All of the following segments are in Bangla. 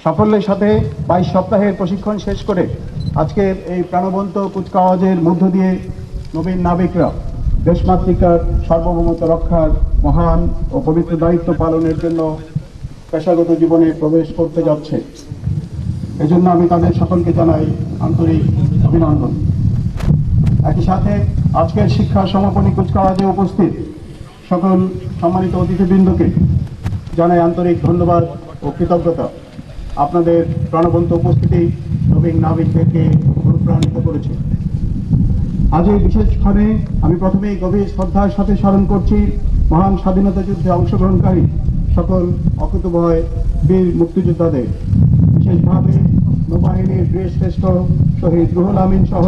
সাফল্যের সাথে 22 সপ্তাহের প্রশিক্ষণ শেষ করে আজকের এই প্রাণবন্ত কুচকাওয়াজের মধ্য দিয়ে নবীন নাবিকরা দেশমাতৃকার সার্বভৌমত্ব রক্ষার মহান ও পবিত্র দায়িত্ব পালনের জন্য পেশাগত জীবনে প্রবেশ করতে যাচ্ছে। এজন্য আমি তাদের সকলকে জানাই আন্তরিক অভিনন্দন। একই সাথে আজকের শিক্ষা সমাপনী কুচকাওয়াজে উপস্থিত সকল সম্মানিত অতিথিবৃন্দকে জানাই আন্তরিক ধন্যবাদ ও কৃতজ্ঞতা। আপনাদের প্রাণবন্ত উপস্থিতি নবীন নাবিকদেরকে অনুপ্রাণিত করেছে। আজ এই বিশেষ ক্ষণে আমি প্রথমেই গভীর শ্রদ্ধার সাথে স্মরণ করছি মহান স্বাধীনতা যুদ্ধে অংশগ্রহণকারী সকল অকুতোভয় বীর মুক্তিযোদ্ধাদের, বিশেষভাবে নৌবাহিনীর বীরশ্রেষ্ঠ শহীদ রুহুল আমিন সহ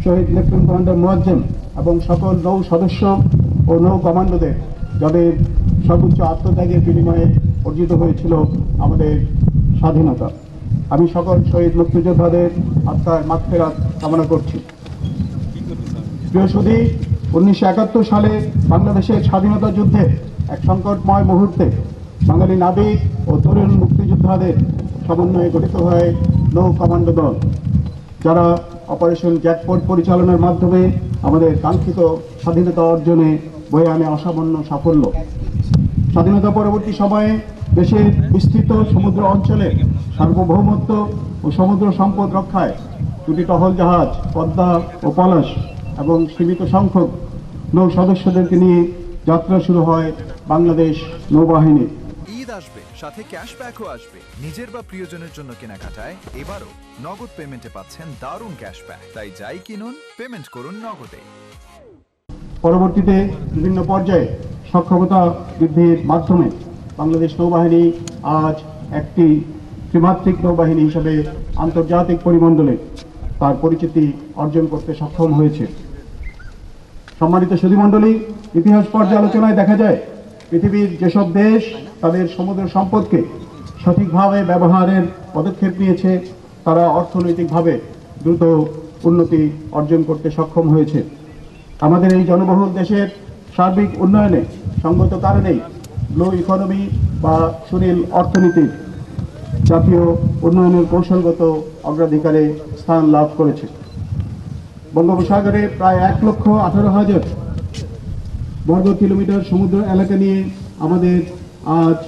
শহীদ লেফটেন্যান্ট কমান্ডার মোয়াজ্জেম এবং সকল নৌ সদস্য ও নৌ কমান্ডোদের, যাদের সর্বোচ্চ আত্মত্যাগের বিনিময়ে অর্জিত হয়েছিল আমাদের স্বাধীনতা। আমি সকল শহীদ মুক্তিযোদ্ধাদের আত্মার মাগফিরাত কামনা করছি। প্রিয় সুধী, 1971 সালে বাংলাদেশের স্বাধীনতা যুদ্ধে এক সংকটময় মুহূর্তে বাঙালি নাবিক ও তরুণ মুক্তিযোদ্ধাদের সমন্বয়ে গঠিত হয় নৌ কমান্ডো দল, যারা অপারেশন জ্যাকপট পরিচালনার মাধ্যমে আমাদের কাঙ্ক্ষিত স্বাধীনতা অর্জনে বয়ে আনে অসামান্য সাফল্য। স্বাধীনতা পরবর্তী সময়ে দেশের বিস্তৃত সমুদ্র অঞ্চলে সার্বভৌমত্ব ও সমুদ্র সম্পদ রক্ষায় দুটি টহল জাহাজ পদ্মা ও পলাশ এবং সীমিত সংখ্যক নৌ সদস্যদেরকে নিয়ে যাত্রা শুরু হয় বাংলাদেশ নৌবাহিনী। ঈদ আসবে, সাথে ক্যাশব্যাকও আসবে। নিজের বা প্রিয়জনের জন্য কেনাকাটায় এবারও নগদ পেমেন্টে পাচ্ছেন দারুণ ক্যাশব্যাক। তাই যাই কিনুন, পেমেন্ট করুন নগদে। পরবর্তীতে বিভিন্ন পর্যায়ে সক্ষমতা বৃদ্ধির মাধ্যমে বাংলাদেশ নৌবাহিনী আজ একটি ত্রিমাত্রিক নৌবাহিনী হিসেবে আন্তর্জাতিক পরিমণ্ডলে তার পরিচিতি অর্জন করতে সক্ষম হয়েছে। সম্মানিত সুধীমণ্ডলী, ইতিহাস পর্যালোচনায় দেখা যায় পৃথিবীর যেসব দেশ তাদের সমুদ্র সম্পদকে সঠিকভাবে ব্যবহারের পদক্ষেপ নিয়েছে, তারা অর্থনৈতিকভাবে দ্রুত উন্নতি অর্জন করতে সক্ষম হয়েছে। আমাদের এই জনবহুল দেশের সার্বিক উন্নয়নে সঙ্গত কারণেই ব্লু ইকোনমি বা সুনীল অর্থনীতির জাতীয় উন্নয়নের কৌশলগত অগ্রাধিকারে স্থান লাভ করেছে। বঙ্গোপসাগরে প্রায় 1,18,000 বর্গ কিলোমিটার সমুদ্র এলাকা নিয়ে আমাদের আজ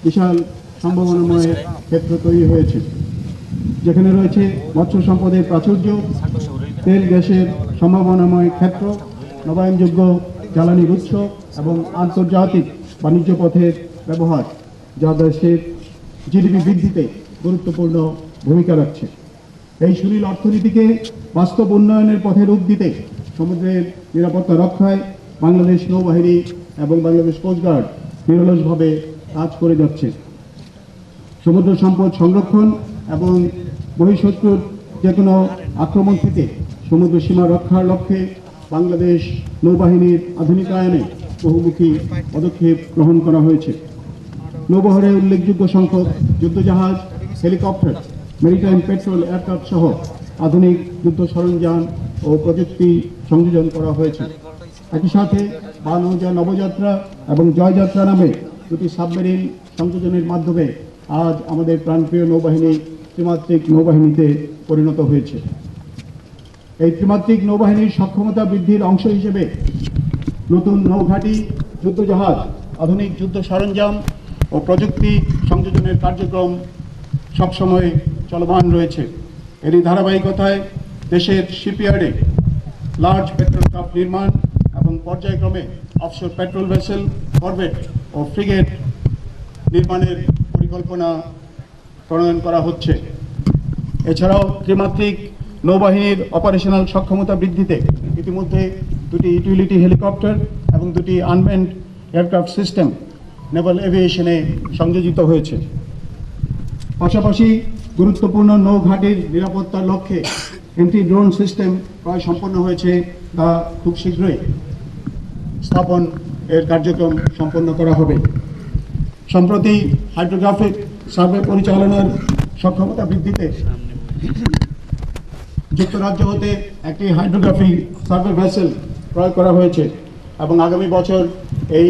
বিশাল সম্ভাবনাময় ক্ষেত্র তৈরি হয়েছে, যেখানে রয়েছে মৎস্য সম্পদের প্রাচুর্য, তেল গ্যাসের সম্ভাবনাময় ক্ষেত্র, নবায়নযোগ্য জ্বালানির উৎস এবং আন্তর্জাতিক বাণিজ্য পথের ব্যবহার, যা দেশের জিডিপি বৃদ্ধিতে গুরুত্বপূর্ণ ভূমিকা রাখছে। এই সুনীল অর্থনীতিকে বাস্তব উন্নয়নের পথে রূপ দিতে সমুদ্রের নিরাপত্তা রক্ষায় বাংলাদেশ নৌবাহিনী এবং বাংলাদেশ কোস্টগার্ড নিরলসভাবে কাজ করে যাচ্ছে। সমুদ্র সম্পদ সংরক্ষণ এবং বহিঃশত্রুর যে কোনো আক্রমণ থেকে সমুদ্র সীমা রক্ষার লক্ষ্যে বাংলাদেশ নৌবাহিনীর আধুনিকায়নে বহুমুখী পদক্ষেপ গ্রহণ করা হয়েছে। নৌবহরে উল্লেখযোগ্য সংখ্যক যুদ্ধজাহাজ, হেলিকপ্টার, মেরিটাইম পেট্রোল এয়ারক্রাফট সহ আধুনিক যুদ্ধ সরঞ্জাম ও প্রযুক্তি সংযোজন করা হয়েছে। একই সাথে বানৌজা নবযাত্রা এবং জয়যাত্রা নামে দুটি সাবমেরিন সংযোজনের মাধ্যমে আজ আমাদের প্রাণপ্রিয় নৌবাহিনী ত্রিমাত্রিক নৌবাহিনীতে পরিণত হয়েছে। এই ত্রিমাত্রিক নৌবাহিনীর সক্ষমতা বৃদ্ধির অংশ হিসেবে নতুন নৌঘাঁটি, যুদ্ধজাহাজ, আধুনিক যুদ্ধ সরঞ্জাম ও প্রযুক্তি সংযোজনের কার্যক্রম সবসময় চলমান রয়েছে। এরই ধারাবাহিকতায় দেশের শিপইয়ার্ডে লার্জ পেট্রোল ক্রাফট নির্মাণ এবং পর্যায়ক্রমে অফশোর পেট্রোল ভেসেল, করভেট ও ফ্রিগেট নির্মাণের পরিকল্পনা প্রণয়ন করা হচ্ছে। এছাড়াও ত্রিমাত্রিক নৌবাহিনীর অপারেশনাল সক্ষমতা বৃদ্ধিতে ইতিমধ্যে দুটি ইউটিলিটি হেলিকপ্টার এবং দুটি আনম্যান্ড এয়ারক্রাফট সিস্টেম নেভাল এভিয়েশনে সংযোজিত হয়েছে। পাশাপাশি গুরুত্বপূর্ণ নৌঘাটির নিরাপত্তার লক্ষ্যে এন্টি ড্রোন সিস্টেম প্রায় সম্পন্ন হয়েছে, তা খুব শীঘ্রই স্থাপন এর কার্যক্রম সম্পন্ন করা হবে। সম্প্রতি হাইড্রোগ্রাফিক সার্ভে পরিচালনার সক্ষমতা বৃদ্ধিতে যুক্তরাজ্য হতে একটি হাইড্রোগ্রাফিক সার্ভে ভেসেল ক্রয় করা হয়েছে এবং আগামী বছর এই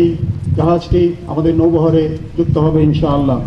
জাহাজটি আমাদের নৌবহরে যুক্ত হবে ইনশাআল্লাহ।